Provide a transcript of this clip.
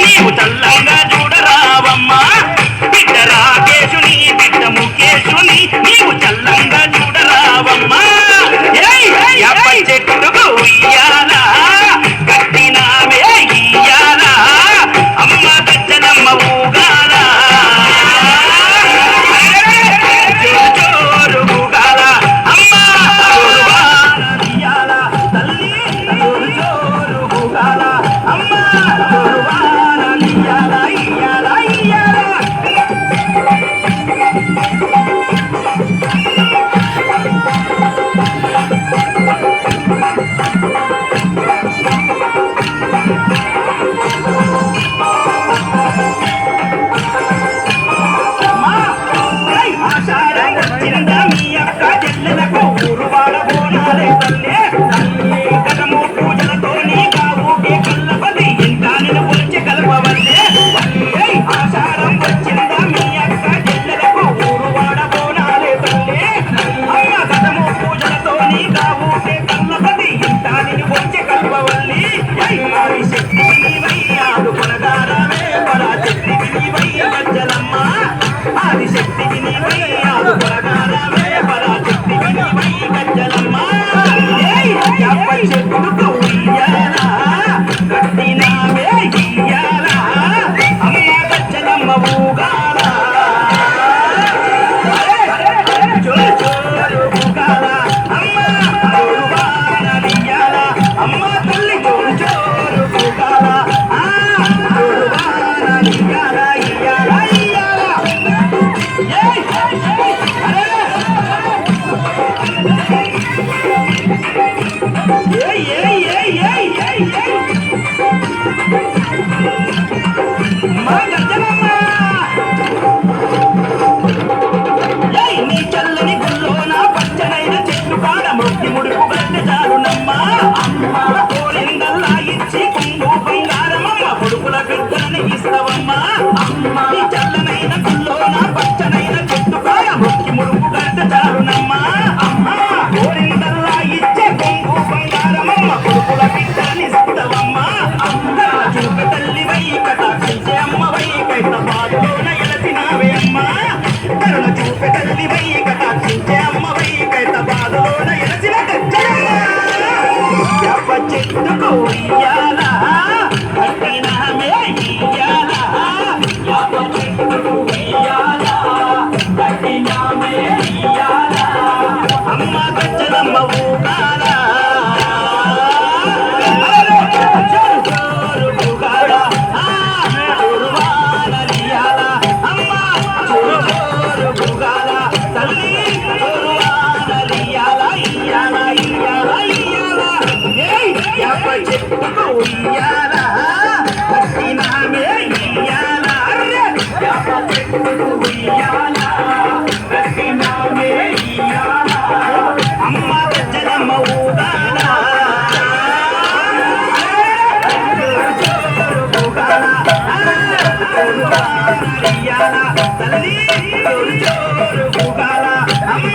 నీవు చల్లంగా చూడరావమ్మా బిడ్డ రాకేశుని బిడ్డ ముఖేశుని నీవు చల్లంగా చూడరావమ్మా యాపై చెట్టుకు ఉయ్యాలా కట్టినామే ఇయ్యాలా అమ్మ గజ్జలమ్మ ఊగాలా జోరు ఊగాల అమ్మ ఇయ్యాలా తల్లి జోరు ఊగాల అమ్మ ఇయ్యాలా ఇయ్యాలా ఇయ్యాలా చెట్టుకు ఉయ్యాలా కట్టినామే ఇయ్యాలా చెట్టుకు ఉయ్యాలా కట్టినామే ఇయ్యాలా అమ్మ గజ్జలమ్మ ఊగాలా జోరు ఊగాలా జోరువానలియాలా అమ్మ జోరు ఊగాలా తల్లి జోరువానలియాలా ఇయ్యాలా ఇయ్యాలా ఇయ్యాలా యాపై చెట్టుకు ఉయ్యాలా కట్టినామే ఇయ్యాలా యాపై చెట్టుకు ఉయ్యాలా కట్టినామే ఇయ్యాలా అమ్మ గజ్జలమ్మ ఊగాలా జోరు ఊగాలా ఇయ్యాలా తల్లి జోరు ఊగాలా అమ్మ